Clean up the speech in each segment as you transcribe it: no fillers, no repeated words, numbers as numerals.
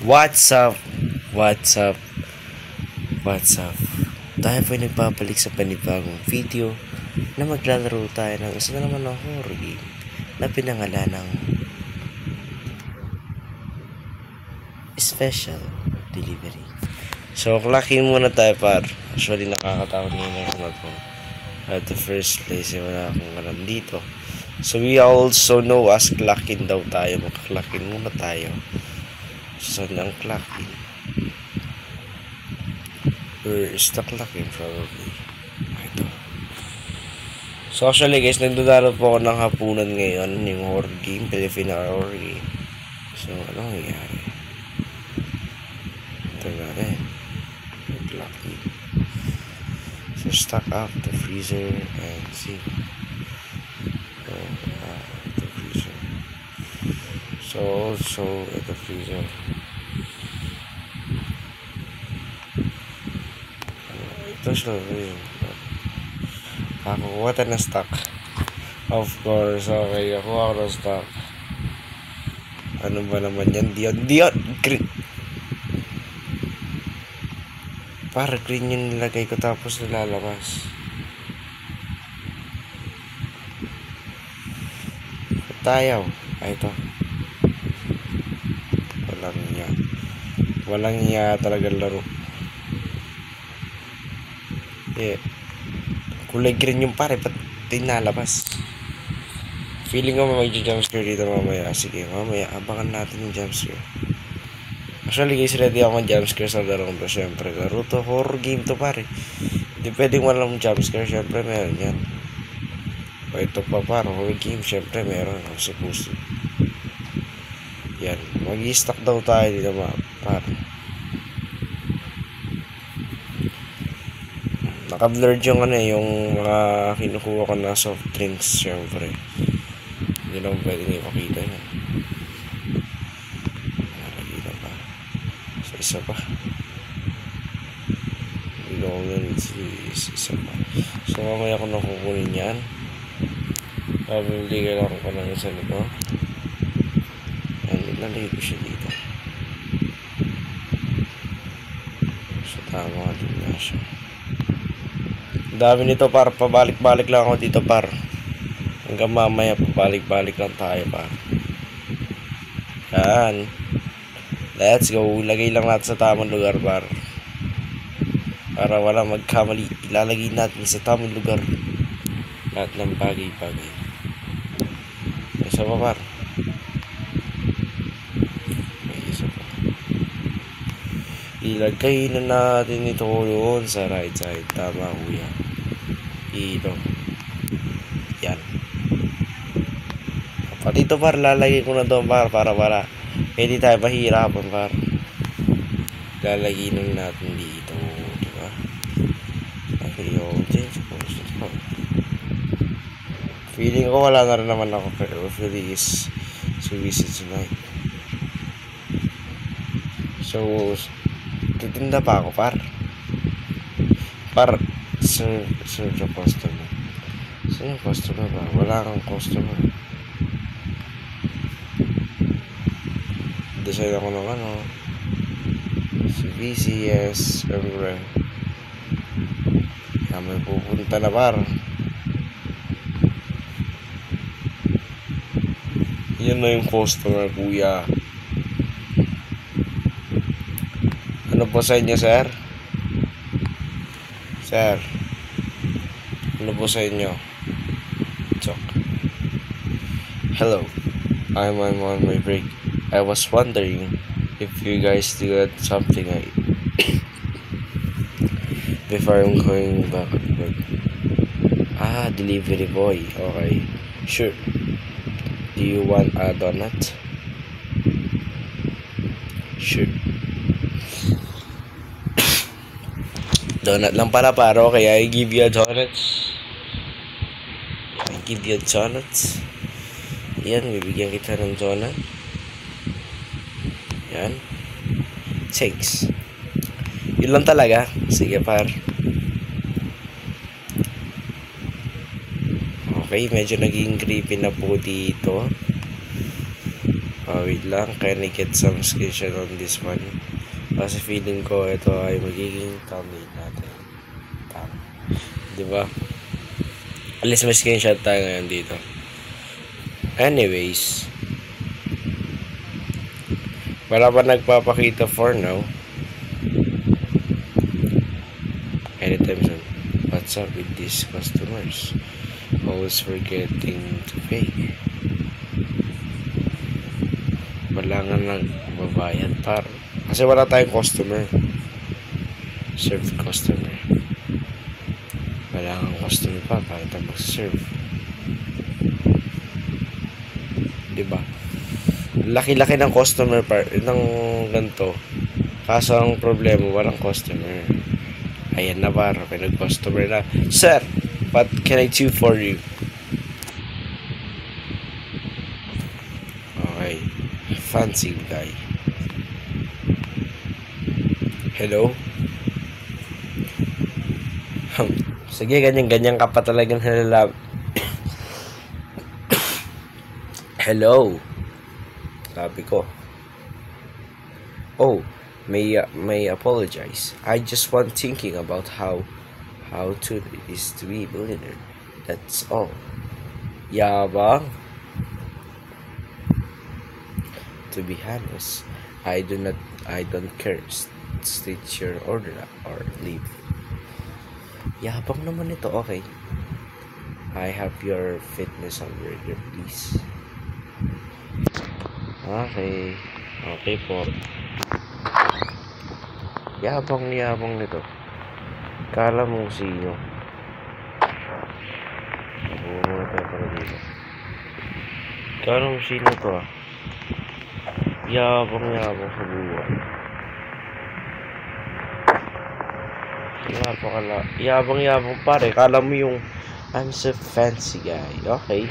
What's up? What's up? What's up? Tayo po'y nagpapalik sa panibagong video na maglalaro tayo ng isa na naman ng horror game na pinangalan ng Special Delivery. So, klakin muna tayo par. Actually, nakakatakot muna yung smartphone. At the first place, wala akong alam dito. So, we also know as klakin daw tayo. Makaklakin muna tayo. So, ang klakin. Where is the klakin probably? Ito. So, actually guys, nagdadalo po ako ng hapunan ngayon. Yung horror game, Filipino horror game. So, anong nangyari? Ito natin. Klakin. So, stock up the freezer and see. The freezer. So, also at the freezer. Ito siya. Nakakuha tayo ng stock. Of course, okay. Nakuha ko ng stock. Ano ba naman yan? Diyon! Green! Para green yung nilagay ko tapos nilalabas. Tayaw. Ay, ito. Walang niya. Walang niya talaga laro. Yeah. Kulay green yung pare, ba't tinalabas? Feeling ko mag-jumpscare dito mamaya. Sige, mamaya, abangan natin yung jumpscare. Actually guys, ready ako mag-jumpscare sa larong to. Siyempre, laro to, horror game to pare. Hindi pwedeng walang jumpscare, siyempre meron yan. O ito pa pare, horror game, siyempre meron. Supposed to. Yan, mag-i-stock daw tayo dito pare. Naka-blurred yung yung mga kinukuha ko na soft drinks, syempre. Hindi lang pwedeng ipakita yan. Nakakita pa. So, isa pa. Hindi ko isa pa. So, mamaya ko nakukunin yan. Probably kailangan ko ng isa nito. Yan, ilalagay ko siya dito. So, tama din na siya. Dami nito par, pabalik-balik lang ako dito par. Hanggang mamaya pabalik-balik lang tayo par. Yan. Let's go. Lagay lang natin sa tamang lugar par. Para wala magkamali. Ilalagay natin sa tamang lugar lahat ng bagay-bagay. Isa pa par. May isa pa. Ilagay na natin ito doon sa right side. Tama kuya. Ito. Yan. Pati ito par, lalagay ko na doon par, para hindi tayo mahirapan par. Lalagay na natin dito, diba? Okay, okay. Feeling ko wala na rin naman ako, pero hopefully is so visit tonight. So, titinda pa ako par. Sir the customer. Sino yung customer ba? Wala kang customer. Decide ako ng si VCS Emre. May pupunta na par. Yan na yung customer kuya. Ano po sa inyo sir? Sir, ano po sa inyo? Talk. Hello, I'm on my break. I was wondering if you guys did something before I'm going back to work. Delivery boy. Okay, sure. Do you want a donut? Sure. Donut lang pala paro, kaya I give you a donut. I give you a donut. Yan, bibigyan kita ng donut. Yan. Thanks. Yun lang talaga. Sige par. Okay, medyo naging creepy na po dito. Wait lang, can I get some screenshot on this one? Kasi feeling ko ito ay magiging thumbnail natin. Tama. Diba? At least may screenshot tayo ngayon dito. Anyways, wala pa nagpapakita for now. Anytime soon. What's up with these customers? Always forgetting to pay. Wala nga nagbabayad par. Kasi wala tayong customer. Serve customer. Wala kang customer pa para tayo mag-serve. Diba? Laki-laki ng customer par ng ganito. Kaso ang problema, walang customer. Ayan na par, pinag-customer na. Sir, what can I do for you? Okay. Fancy guy. Hello? Sige, ganyan-ganyan ka pa talagang halalab. Hello? Sabi ko. Oh, may apologize. I just want thinking about how to it is to be a billionaire. That's all. Yabang. To be honest, I don't care. State your order or leave. Yabang naman ito, okay. I have your fitness hamburger, please. Okay. Okay po. Yabang nito. Kala mo sino. Muna tayo para dito. Kala mo sino to ah. Yabang sa buwan. Yabang pare. Kala mo yung I'm so fancy guy. Okay.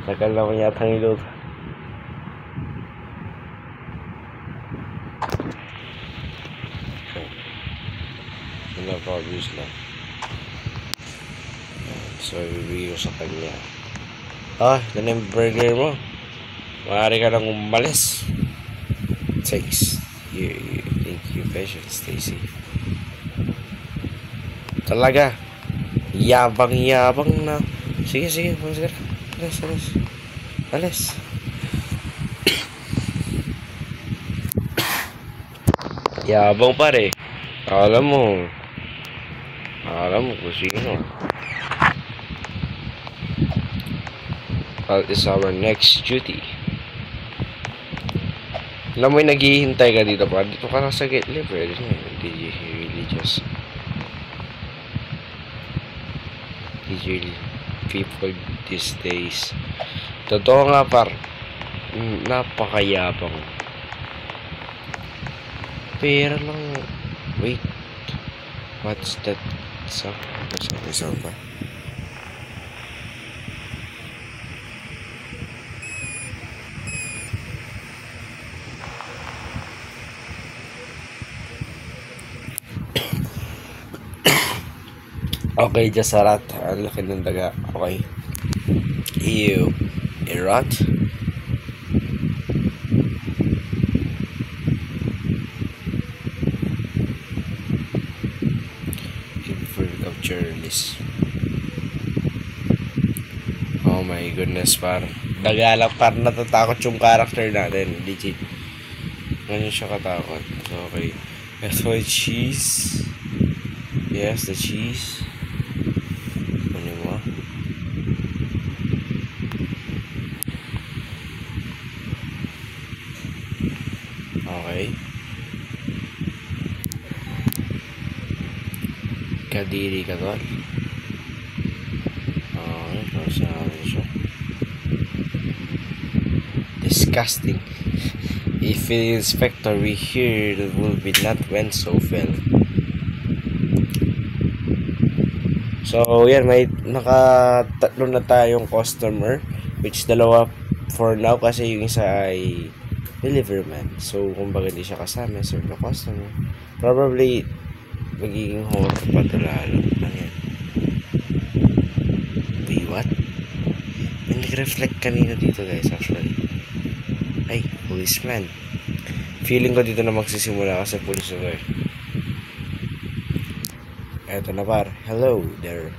Tagal naman yata ng ilog. Wala pa abuse lang. So, ibibigay ko sa kanya. Ito na yung burger mo. Maaari ka lang umalis. Thanks. Thank you, patience, Stacy. Talaga. Yabang na. Sige. Alis. Yabang pare. Alam mo kung sino. What is our next duty? Alam mo yung naghihintay ka dito pa. Dito ka na sa gate libre. Did you really just people these days? Totoo nga par. Napakayabang. Pero lang. Wait. What's that? Saan ba? Okay, just a rat. Ang laki ng daga. Okay. Ew. A rat? Infer capture list. Oh my goodness, par. Daga lang, par. Natatakot yung character natin. Legit. Ganyan siya katakot. So, okay. That's why cheese. Yes, the cheese. Okay. Kadiri ka tol. Okay, kasi natin siya. Disgusting. If the inspector we hear it will be not went so well. So, yan, may nakatatlo na tayong customer, which dalawa for now kasi yung isa ay delivery man. So, kumbaga hindi siya kasama, serve na customer. Probably, magiging horror pa ito lalo. Ano yan? Wait, what? May nag-reflect kanina dito guys actually. Ay, policeman. Feeling ko dito na magsisimula kasi police na eh. Eto na par. Hello there.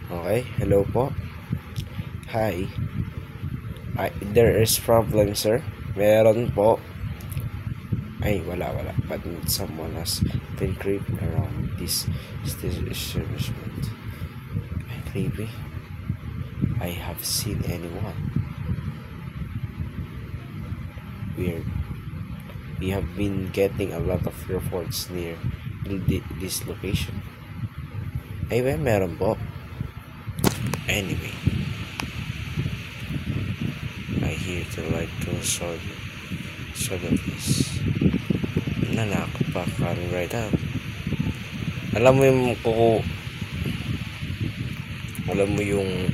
Okay, hello po. Hi. There is problem sir. Meron po. Ay, wala. But someone has been creeping around this establishment. Ay, creepy. I have seen anyone. Weird. We have been getting a lot of reports near this location. Ay, meron po. Anyway. I hear the light goes on. So that is nanakot pa coming right up. Alam mo yung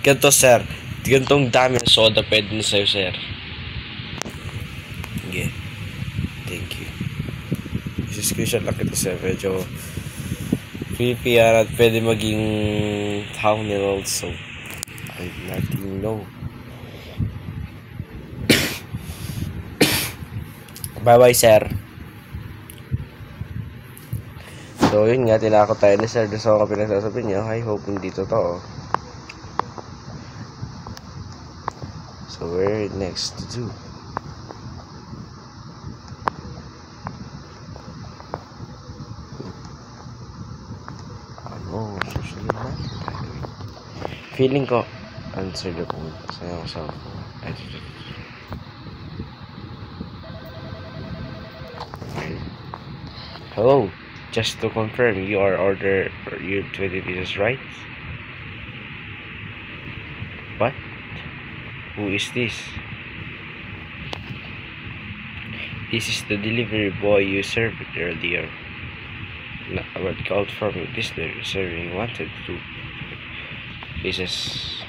ganito sir, gantong dami ng soda pwede na sa'yo sir. Yeah, thank you. Screenshot lang kita sir, medyo creepy at pwede maging thumbnail also. I nothing know. Bye bye sir. So yun nga, tinakot tayo ni sir. Gusto ko pinagsasabi niya. I hope hindi totoo. So we're next to do. Ano, susunod natin tayo. Feeling ko answer the phone. Sayang sa phone. Hello, just to confirm, you are order your 20 pieces, right? What? Who is this? This is the delivery boy you served earlier. What called from this serving wanted to pieces.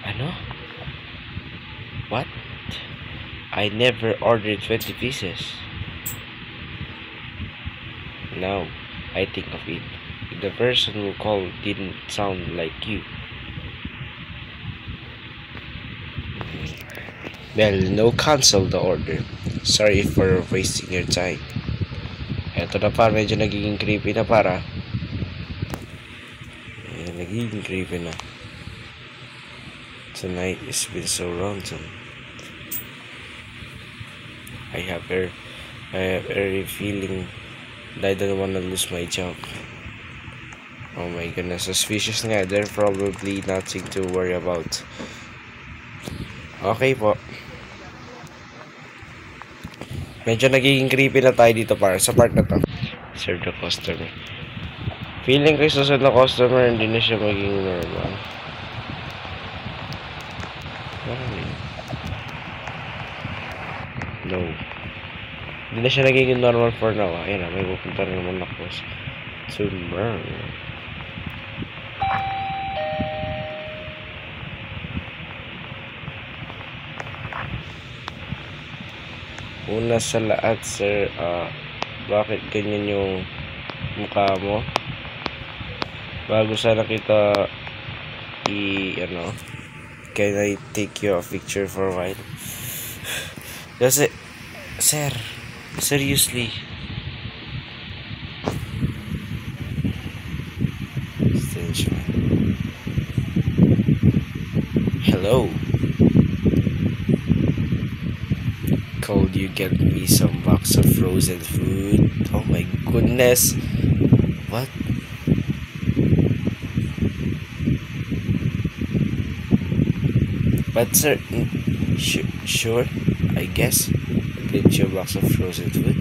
Ano? What? I never ordered 20 pieces. Now I think of it, the person who called didn't sound like you. Well, no, cancel the order. Sorry for wasting your time. Eto na pa, medyo nagiging creepy na para. Nagiging creepy na. Tonight has been so random. I have every feeling I don't wanna lose my job. Oh my goodness, suspicious nga. There's probably nothing to worry about. Okay po. Medyo nagiging creepy na tayo dito para sa part na to. Serve the customer. Feeling ko susunod na customer, hindi na siya magiging normal. No. Hindi na siya nagiging normal for now. Ayan na, may pupunta rin naman ako sa tumor. Una sa lahat, sir, bakit ganyan yung mukha mo? Bago sana kita can I take you a picture for a while? Kasi, sir, seriously. Strange man. Hello. Could you get me some box of frozen food? Oh my goodness. What? But sir, sure, I guess. Get you a box of frozen food.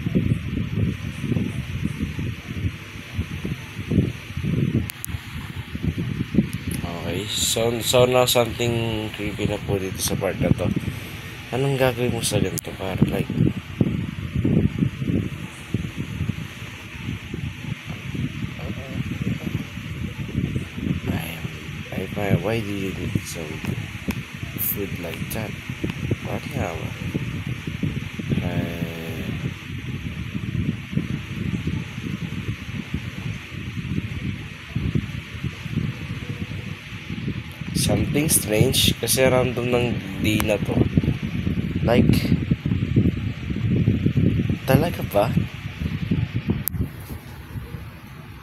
Okay, so now something creepy na po dito sa part na to. Anong gagawin mo sa ganito para like why do you need some food like that? What now? something strange kasi random ng day na to. Like, talaga ba?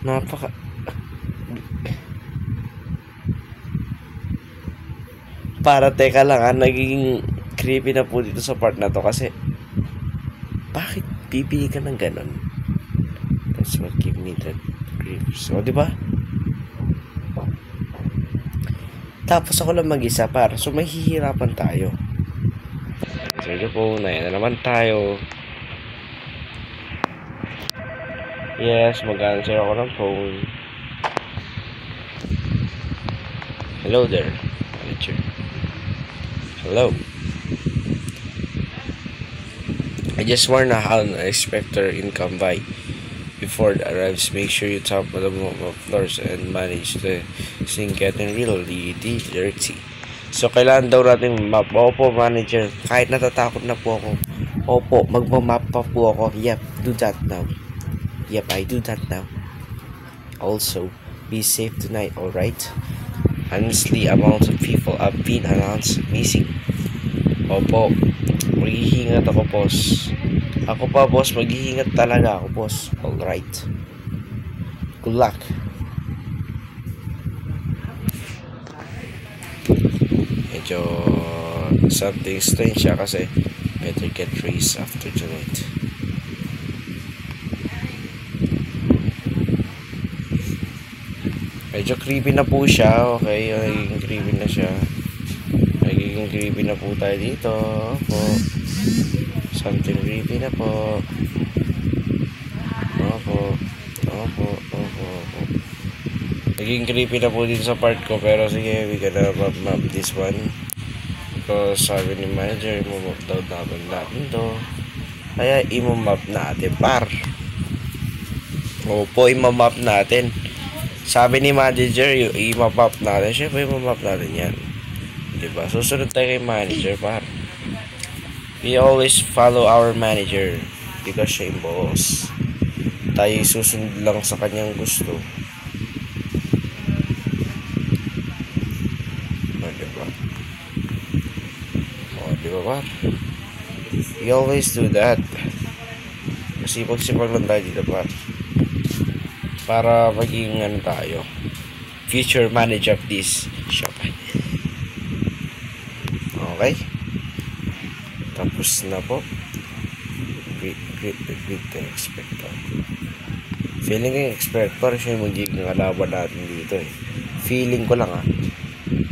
Napaka... Para teka lang nagiging creepy na po dito sa part na to kasi bakit bibili ka ng ganon? That's what give me that creeps. So, di ba? Tapos ako lang mag-isa so may hihirapan tayo. So ito po, na naman tayo. Yes, mag-answer ako ng phone. Hello there, manager. Hello. I just warned an inspector income by before it arrives. Make sure you top the floors and manage the thing getting really dirty. So, kailangan daw natin map. Opo, manager. Kahit natatakot na po ako. Opo, magmamap pa po ako. Yep, do that now. Yep, I do that now. Also, be safe tonight, alright? Honestly, amounts of people have been announced missing. Opo, maghihingat ako, boss. Ako pa, boss, maghihingat talaga ako, boss. Alright. Good luck. Medyo something strange siya kasi better get raised after tonight. Medyo creepy na po siya. Okay, nagiging creepy na siya. Nagiging creepy na po tayo dito. Opo. Something creepy na po. Opo. Opo. Opo. Opo. Nagiging creepy na po dito sa part ko. Pero sige, we gonna map this one. Because sabi ni manager, imamap daw natin to. Kaya imamap natin, par. Opo, imamap natin. Sabi ni manager, imamap natin. Siyempre, imamap natin yan. Diba? Susunod tayo kay manager, par. We always follow our manager because siya yung boss. Tayo susunod lang sa kanyang gusto. Diba? Diba, par? We always do that. Masipag-sipag lang tayo dito, par. Para maging tayo, future manager of this shop. Okay, tapos na po. Greet the inspector. Feeling ko yung inspector siya yung magiging kalaban natin dito Feeling ko lang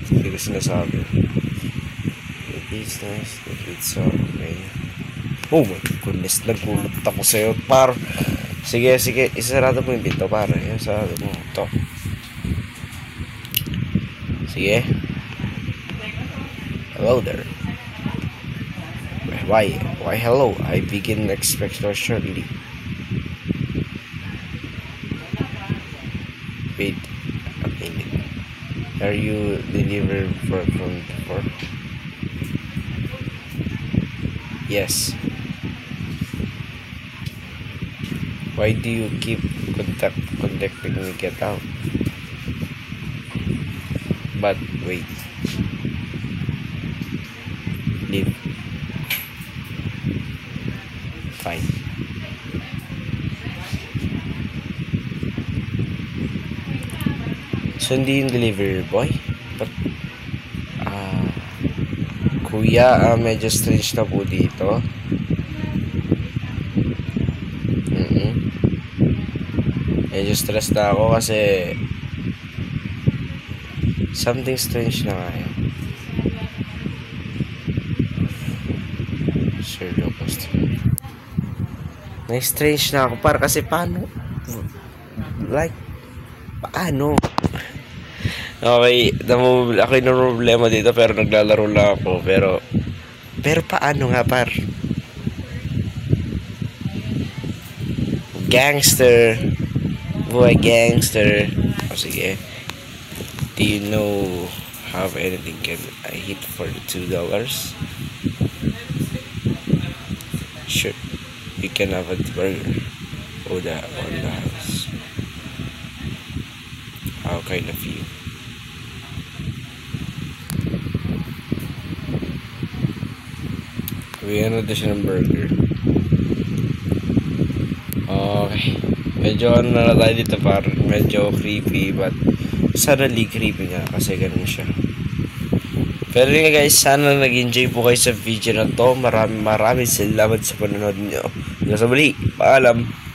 hindi ko sinasabi. The business, the pizza, okay. Oh my goodness, nagulat ako sa'yo, par. Sige, isarado mo yung pinto, pare. Isarado mo ito. Sige. Hello there. Why hello? I begin inspector shortly. Wait a minute. Are you delivered from before? Yes. Why do you keep contacting me? Get out. But wait. Leave. Fine. So, hindi yung delivery boy? But, kuya, medyo strange na po dito. Medyo stress na ako kasi something strange na nga yun. Sir Locust. Na-strange na ako kasi paano? Like, paano? Okay, ako yung problema dito pero naglalaro lang ako. Pero paano nga, par? Gangster. Boy, gangster. Sige. Do you know have anything can I hit for the $2? Sure. You can have a burger. On the house. How kind of you? Bigyan natin siya ng burger. Okay. Medyo ano na tayo dito par. Medyo creepy but suddenly creepy nga kasi ganun siya. Pero yun nga guys, sana nag-enjoy po kayo sa video na to. Maraming salamat sa panonood nyo. Hanggang sa muli. Paalam.